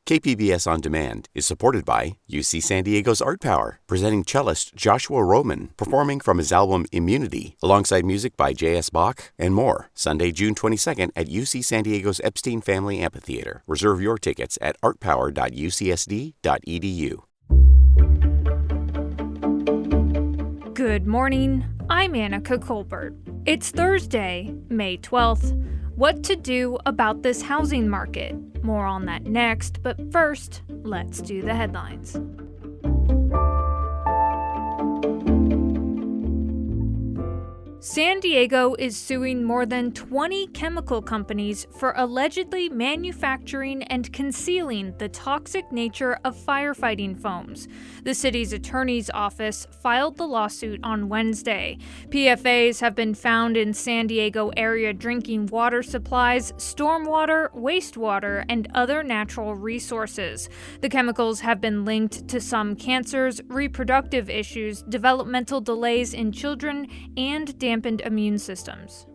KPBS On Demand is supported by UC San Diego's Art Power, presenting cellist Joshua Roman, performing from his album Immunity, alongside music by J.S. Bach and more. Sunday, June 22nd at UC San Diego's Epstein Family Amphitheater. Reserve your tickets at artpower.ucsd.edu. Good morning, I'm Annika Colbert. It's Thursday, May 12th. What to do about this housing market? More on that next, but first, let's do the headlines. San Diego is suing more than 20 chemical companies for allegedly manufacturing and concealing the toxic nature of firefighting foams. The city's attorney's office filed the lawsuit on Wednesday. PFAs have been found in San Diego area drinking water supplies, stormwater, wastewater, and other natural resources. The chemicals have been linked to some cancers, reproductive issues, developmental delays in children, and dampened immune systems.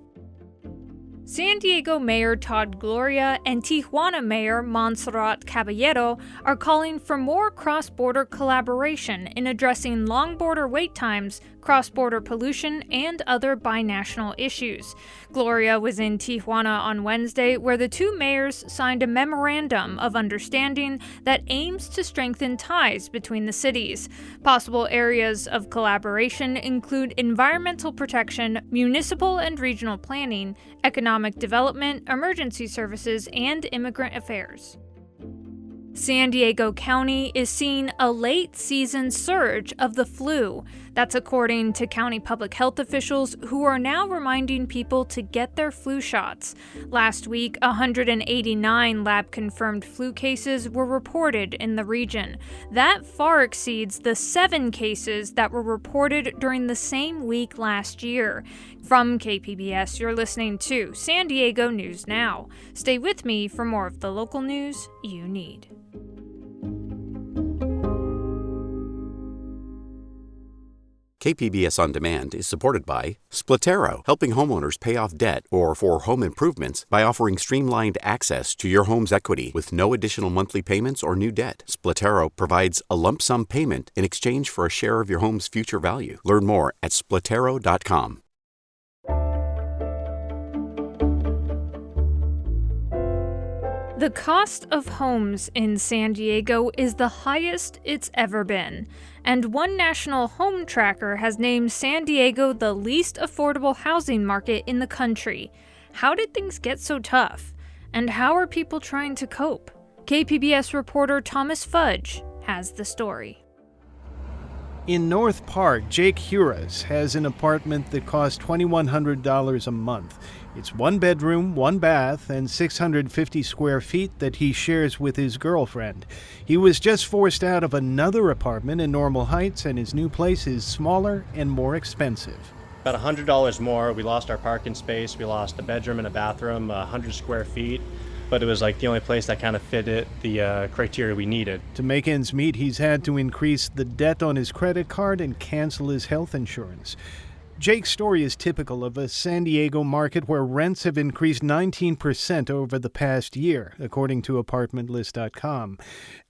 San Diego Mayor Todd Gloria and Tijuana Mayor Montserrat Caballero are calling for more cross-border collaboration in addressing long border wait times, cross-border pollution, and other binational issues. Gloria was in Tijuana on Wednesday, where the two mayors signed a memorandum of understanding that aims to strengthen ties between the cities. Possible areas of collaboration include environmental protection, municipal and regional planning, economic development, emergency services, and immigrant affairs. San Diego County is seeing a late-season surge of the flu. That's according to county public health officials who are now reminding people to get their flu shots. Last week, 189 lab-confirmed flu cases were reported in the region. That far exceeds the 7 cases that were reported during the same week last year. From KPBS, you're listening to San Diego News Now. Stay with me for more of the local news you need. KPBS On Demand is supported by Splatero, helping homeowners pay off debt or for home improvements by offering streamlined access to your home's equity with no additional monthly payments or new debt. Splatero provides a lump sum payment in exchange for a share of your home's future value. Learn more at splatero.com. The cost of homes in San Diego is the highest it's ever been, and one national home tracker has named San Diego the least affordable housing market in the country. How did things get so tough? And how are people trying to cope? KPBS reporter Thomas Fudge has the story. In North Park, Jake Huras has an apartment that costs $2,100 a month. It's 1 bedroom, 1 bath, and 650 square feet that he shares with his girlfriend. He was just forced out of another apartment in Normal Heights, and his new place is smaller and more expensive. About $100 more. We lost our parking space. We lost a bedroom and a bathroom, 100 square feet. But it was like the only place that kind of fitted the criteria we needed. To make ends meet, he's had to increase the debt on his credit card and cancel his health insurance. Jake's story is typical of a San Diego market where rents have increased 19% over the past year, according to ApartmentList.com.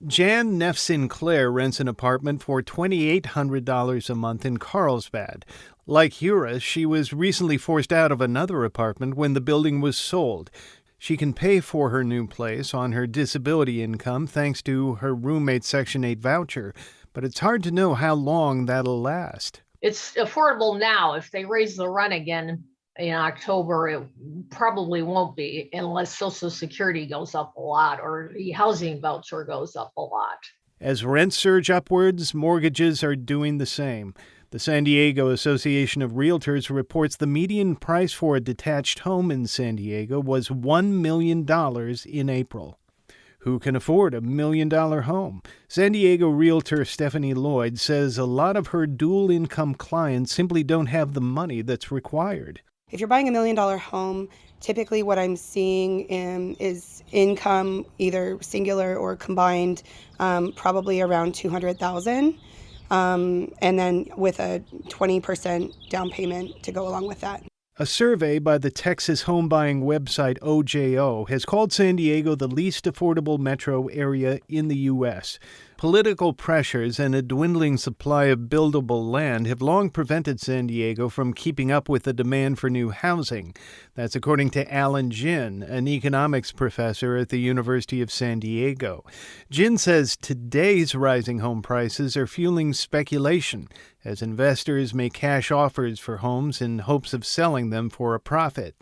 Jan Neff Sinclair rents an apartment for $2,800 a month in Carlsbad. Like Hura, she was recently forced out of another apartment when the building was sold. She can pay for her new place on her disability income thanks to her roommate's Section 8 voucher, but it's hard to know how long that'll last. It's affordable now. If they raise the rent again in October, it probably won't be unless Social Security goes up a lot or the housing voucher goes up a lot. As rents surge upwards, mortgages are doing the same. The San Diego Association of Realtors reports the median price for a detached home in San Diego was $1 million in April. Who can afford $1 million home? San Diego realtor Stephanie Lloyd says a lot of her dual-income clients simply don't have the money that's required. If you're buying $1 million home, typically what I'm seeing is income, either singular or combined, probably around $200,000, and then with a 20% down payment to go along with that. A survey by the Texas home buying website OJO has called San Diego the least affordable metro area in the U.S. Political pressures and a dwindling supply of buildable land have long prevented San Diego from keeping up with the demand for new housing. That's according to Alan Ginn, an economics professor at the University of San Diego. Ginn says today's rising home prices are fueling speculation as investors make cash offers for homes in hopes of selling them for a profit.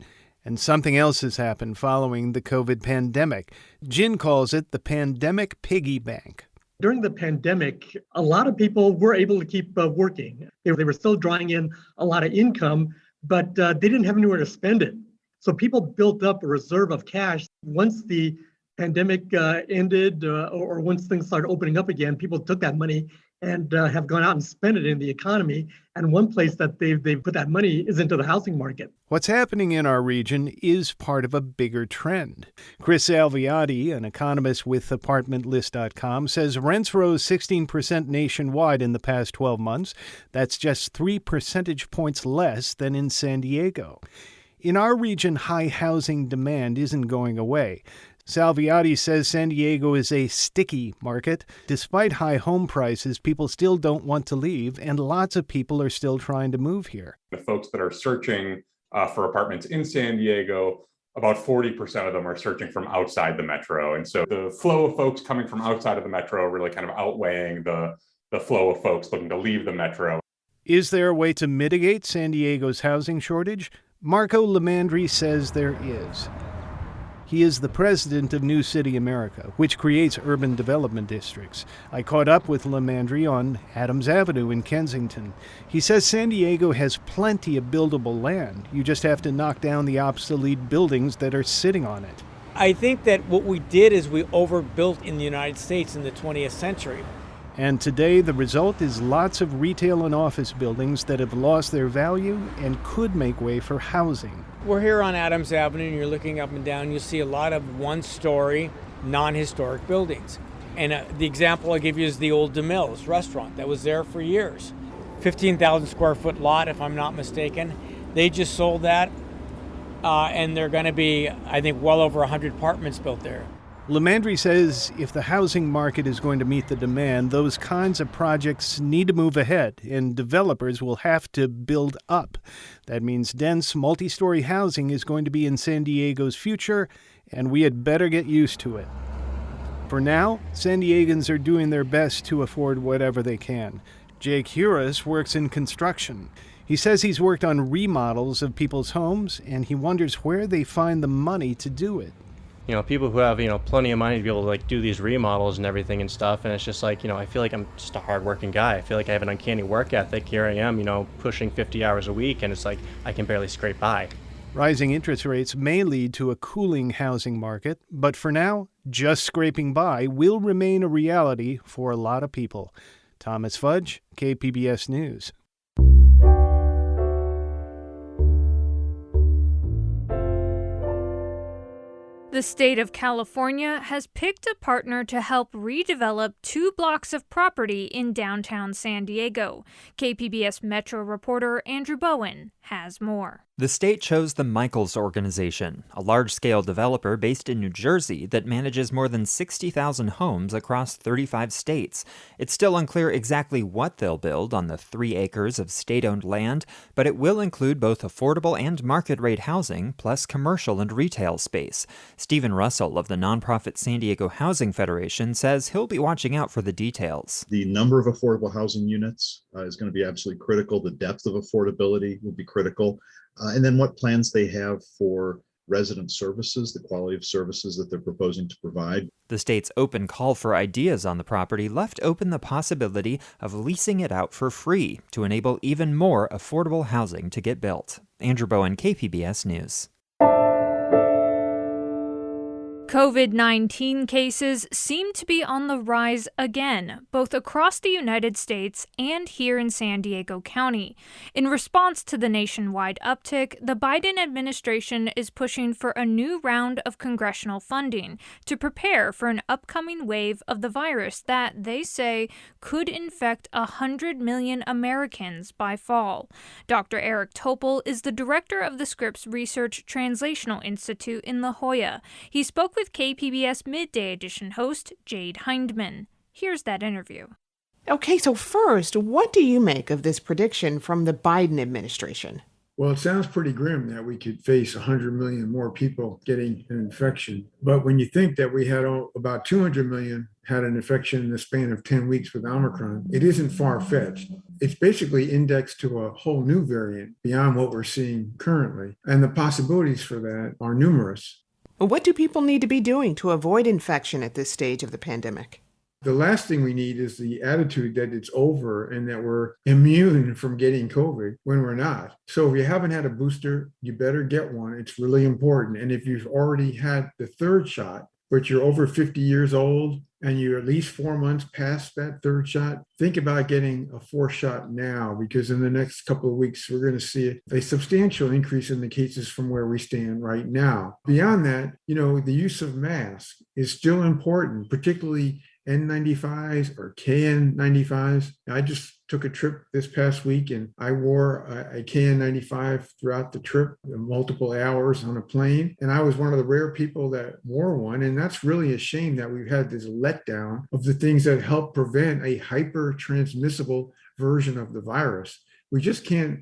And something else has happened following the COVID pandemic. Ginn calls it the pandemic piggy bank. During the pandemic, a lot of people were able to keep working. They were still drawing in a lot of income, but they didn't have anywhere to spend it. So people built up a reserve of cash. Once the pandemic ended or once things started opening up again, people took that money and have gone out and spent it in the economy. And one place that they've put that money is into the housing market. What's happening in our region is part of a bigger trend. Chris Alviati, an economist with ApartmentList.com, says rents rose 16% nationwide in the past 12 months. That's just 3 percentage points less than in San Diego. In our region, high housing demand isn't going away. Salviati says San Diego is a sticky market. Despite high home prices, people still don't want to leave, and lots of people are still trying to move here. The folks that are searching for apartments in San Diego, about 40% of them are searching from outside the metro. And so the flow of folks coming from outside of the metro really kind of outweighing the flow of folks looking to leave the metro. Is there a way to mitigate San Diego's housing shortage? Marco Lamandri says there is. He is the president of New City America, which creates urban development districts. I caught up with Lamandri on Adams Avenue in Kensington. He says San Diego has plenty of buildable land. You just have to knock down the obsolete buildings that are sitting on it. I think that what we did is we overbuilt in the United States in the 20th century. And today, the result is lots of retail and office buildings that have lost their value and could make way for housing. We're here on Adams Avenue, and you're looking up and down. You see a lot of one-story, non-historic buildings. And the example I give you is the old DeMille's restaurant that was there for years. 15,000 square foot lot, if I'm not mistaken. They just sold that, and they're going to be, I think, well over 100 apartments built there. Lamandri says if the housing market is going to meet the demand, those kinds of projects need to move ahead, and developers will have to build up. That means dense, multi-story housing is going to be in San Diego's future, and we had better get used to it. For now, San Diegans are doing their best to afford whatever they can. Jake Huras works in construction. He says he's worked on remodels of people's homes, and he wonders where they find the money to do it. You know, people who have, plenty of money to be able to do these remodels and everything and stuff. And it's just I feel like I'm just a hardworking guy. I feel like I have an uncanny work ethic. Here I am, pushing 50 hours a week, and it's I can barely scrape by. Rising interest rates may lead to a cooling housing market, but for now, just scraping by will remain a reality for a lot of people. Thomas Fudge, KPBS News. The state of California has picked a partner to help redevelop 2 blocks of property in downtown San Diego. KPBS Metro reporter Andrew Bowen has more. The state chose the Michaels Organization, a large-scale developer based in New Jersey that manages more than 60,000 homes across 35 states. It's still unclear exactly what they'll build on the 3 acres of state-owned land, but it will include both affordable and market-rate housing, plus commercial and retail space. Stephen Russell of the nonprofit San Diego Housing Federation says he'll be watching out for the details. The number of affordable housing units is going to be absolutely critical. The depth of affordability will be critical. And then what plans they have for resident services, the quality of services that they're proposing to provide. The state's open call for ideas on the property left open the possibility of leasing it out for free to enable even more affordable housing to get built. Andrew Bowen, KPBS News. COVID-19 cases seem to be on the rise again, both across the United States and here in San Diego County. In response to the nationwide uptick, the Biden administration is pushing for a new round of congressional funding to prepare for an upcoming wave of the virus that, they say, could infect 100 million Americans by fall. Dr. Eric Topol is the director of the Scripps Research Translational Institute in La Jolla. He spoke with KPBS Midday Edition host Jade Hindman. Here's that interview. Okay, so first, what do you make of this prediction from the Biden administration? Well, it sounds pretty grim that we could face 100 million more people getting an infection. But when you think that we had about 200 million had an infection in the span of 10 weeks with Omicron, it isn't far-fetched. It's basically indexed to a whole new variant beyond what we're seeing currently. And the possibilities for that are numerous. What do people need to be doing to avoid infection at this stage of the pandemic? The last thing we need is the attitude that it's over and that we're immune from getting COVID when we're not. So if you haven't had a booster, you better get one. It's really important. And if you've already had the third shot, but you're over 50 years old and you're at least 4 months past that third shot, think about getting a fourth shot now, because in the next couple of weeks, we're going to see a substantial increase in the cases from where we stand right now. Beyond that, the use of masks is still important, particularly N95s or KN95s. I just took a trip this past week and I wore a KN95 throughout the trip, multiple hours on a plane. And I was one of the rare people that wore one. And that's really a shame that we've had this letdown of the things that help prevent a hyper transmissible version of the virus. We just can't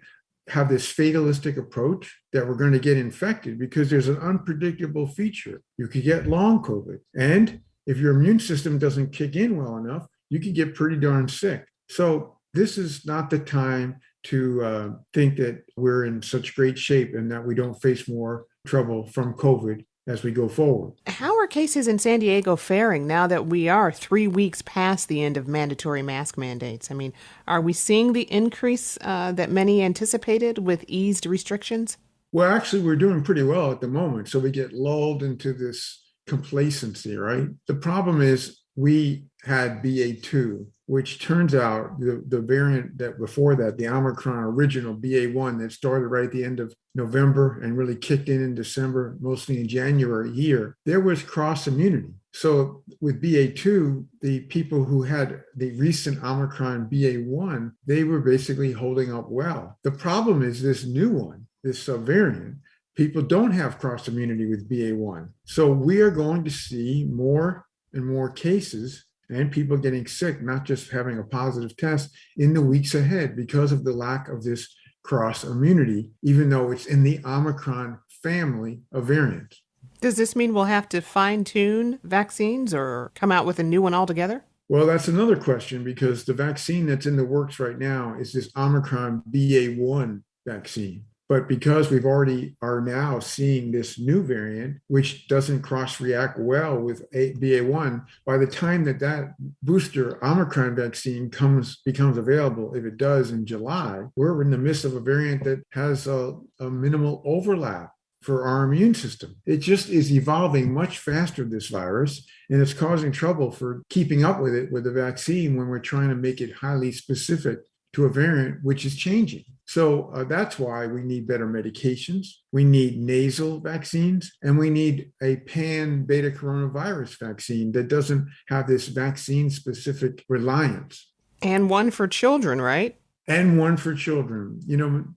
have this fatalistic approach that we're going to get infected, because there's an unpredictable feature. You could get long COVID, and if your immune system doesn't kick in well enough, you can get pretty darn sick. So this is not the time to think that we're in such great shape and that we don't face more trouble from COVID as we go forward. How are cases in San Diego faring now that we are 3 weeks past the end of mandatory mask mandates? I mean, are we seeing the increase that many anticipated with eased restrictions? Well, actually, we're doing pretty well at the moment. So we get lulled into this complacency, right? The problem is we had BA2, which turns out the variant that before that, the Omicron original BA1 that started right at the end of November and really kicked in December, mostly in January here, there was cross immunity. So with BA2, the people who had the recent Omicron BA1, they were basically holding up well. The problem is this new one, this variant. People don't have cross immunity with BA1. So we are going to see more and more cases and people getting sick, not just having a positive test in the weeks ahead because of the lack of this cross immunity, even though it's in the Omicron family of variants. Does this mean we'll have to fine-tune vaccines or come out with a new one altogether? Well, that's another question, because the vaccine that's in the works right now is this Omicron BA1 vaccine. But because we've already are now seeing this new variant, which doesn't cross-react well with BA1, by the time that booster Omicron vaccine becomes available, if it does in July, we're in the midst of a variant that has a minimal overlap for our immune system. It just is evolving much faster, this virus, and it's causing trouble for keeping up with it with the vaccine when we're trying to make it highly specific to a variant which is changing. So that's why we need better medications. We need nasal vaccines, and we need a pan-beta coronavirus vaccine that doesn't have this vaccine-specific reliance. And one for children, right? And one for children.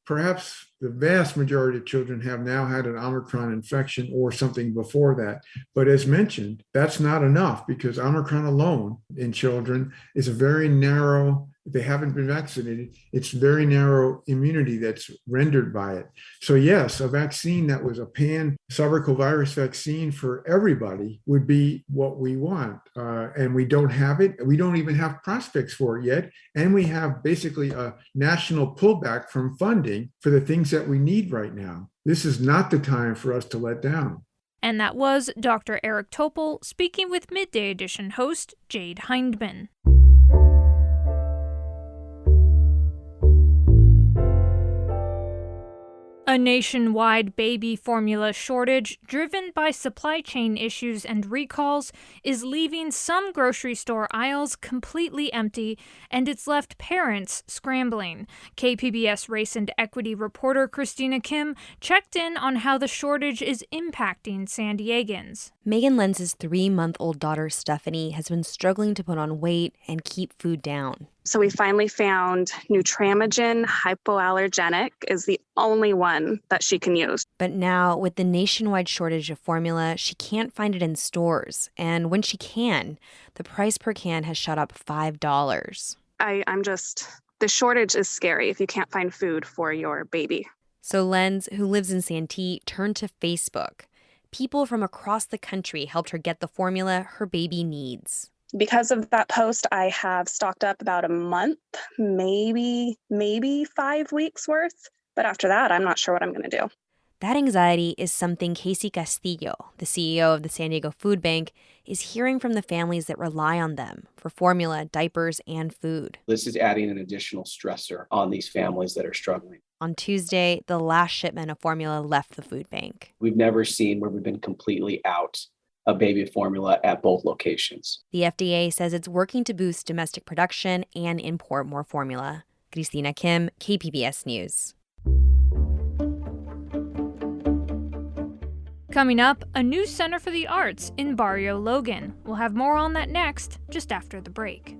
Perhaps the vast majority of children have now had an Omicron infection or something before that. But as mentioned, that's not enough, because Omicron alone in children is a very narrow, if they haven't been vaccinated, it's very narrow immunity that's rendered by it. So yes, a vaccine that was a pan-cervical virus vaccine for everybody would be what we want. And we don't have it. We don't even have prospects for it yet. And we have basically a national pullback from funding for the things that we need right now. This is not the time for us to let down. And that was Dr. Eric Topol speaking with Midday Edition host Jade Hindman. A nationwide baby formula shortage, driven by supply chain issues and recalls, is leaving some grocery store aisles completely empty, and it's left parents scrambling. KPBS race and equity reporter Christina Kim checked in on how the shortage is impacting San Diegans. Megan Lenz's 3-month-old daughter, Stephanie, has been struggling to put on weight and keep food down. So we finally found Nutramigen hypoallergenic is the only one that she can use. But now, with the nationwide shortage of formula, she can't find it in stores. And when she can, the price per can has shot up $5. The shortage is scary if you can't find food for your baby. So Lenz, who lives in Santee, turned to Facebook. People from across the country helped her get the formula her baby needs. Because of that post, I have stocked up about a month, maybe 5 weeks worth. But after that, I'm not sure what I'm going to do. That anxiety is something Casey Castillo, the CEO of the San Diego Food Bank, is hearing from the families that rely on them for formula, diapers, and food. This is adding an additional stressor on these families that are struggling. On Tuesday, the last shipment of formula left the food bank. We've never seen where we've been completely out of baby formula at both locations. The FDA says it's working to boost domestic production and import more formula. Christina Kim, KPBS News. Coming up, a new Center for the Arts in Barrio Logan. We'll have more on that next, just after the break.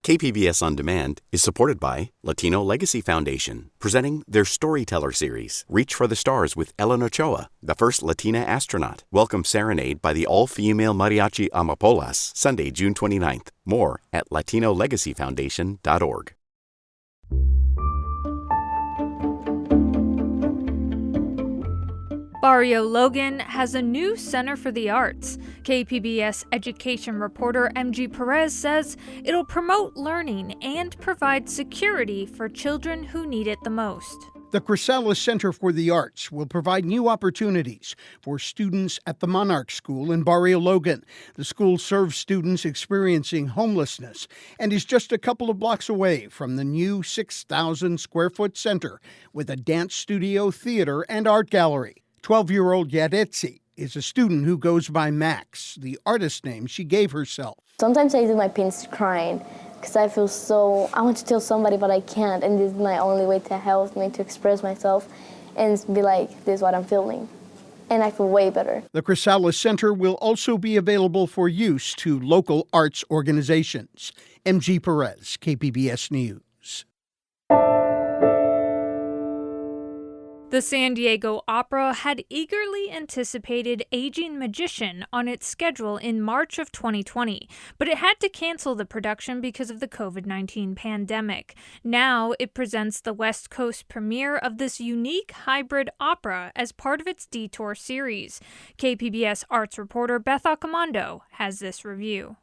KPBS On Demand is supported by Latino Legacy Foundation, presenting their Storyteller series, Reach for the Stars with Ellen Ochoa, the first Latina astronaut. Welcome Serenade by the all-female mariachi Amapolas, Sunday, June 29th. More at latinolegacyfoundation.org. Barrio Logan has a new Center for the Arts. KPBS education reporter MG Perez says it'll promote learning and provide security for children who need it the most. The Chrysalis Center for the Arts will provide new opportunities for students at the Monarch School in Barrio Logan. The school serves students experiencing homelessness and is just a couple of blocks away from the new 6,000-square-foot center with a dance studio, theater, and art gallery. 12-year-old Yaretsi is a student who goes by Max, the artist name she gave herself. Sometimes I do my paints crying because I want to tell somebody, but I can't. And this is my only way to help me to express myself and be like, this is what I'm feeling. And I feel way better. The Chrysalis Center will also be available for use to local arts organizations. MG Perez, KPBS News. The San Diego Opera had eagerly anticipated Aging Magician on its schedule in March of 2020, but it had to cancel the production because of the COVID-19 pandemic. Now it presents the West Coast premiere of this unique hybrid opera as part of its Detour series. KPBS arts reporter Beth Accomando has this review.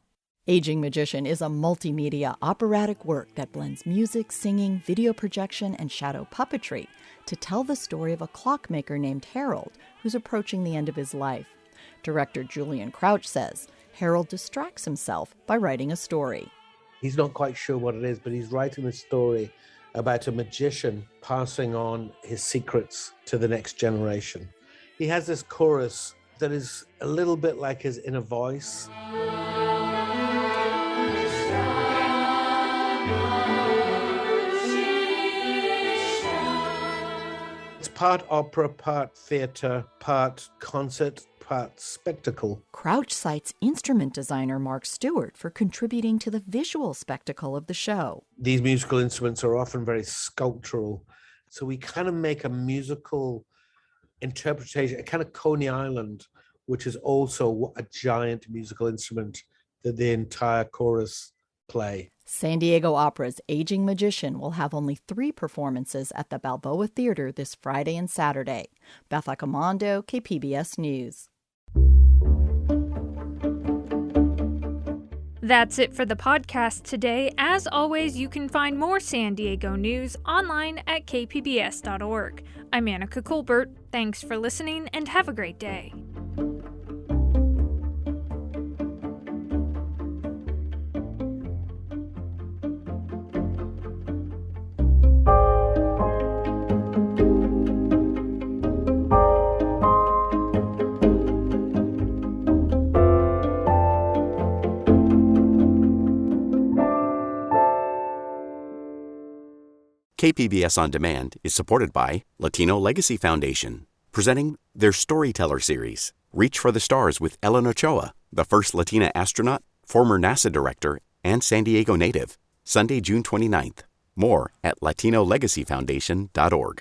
Aging Magician is a multimedia operatic work that blends music, singing, video projection, and shadow puppetry to tell the story of a clockmaker named Harold who's approaching the end of his life. Director Julian Crouch says Harold distracts himself by writing a story. He's not quite sure what it is, but he's writing a story about a magician passing on his secrets to the next generation. He has this chorus that is a little bit like his inner voice. It's part opera, part theater, part concert, part spectacle. Crouch cites instrument designer Mark Stewart for contributing to the visual spectacle of the show. These musical instruments are often very sculptural, so we kind of make a musical interpretation, a kind of Coney Island, which is also a giant musical instrument that the entire chorus play. San Diego Opera's Aging Magician will have only 3 performances at the Balboa Theater this Friday and Saturday. Beth Accomando, KPBS News. That's it for the podcast today. As always, you can find more San Diego news online at kpbs.org. I'm Annika Colbert. Thanks for listening and have a great day. KPBS On Demand is supported by Latino Legacy Foundation, presenting their Storyteller series, Reach for the Stars with Ellen Ochoa, the first Latina astronaut, former NASA director, and San Diego native, Sunday, June 29th. More at latinolegacyfoundation.org.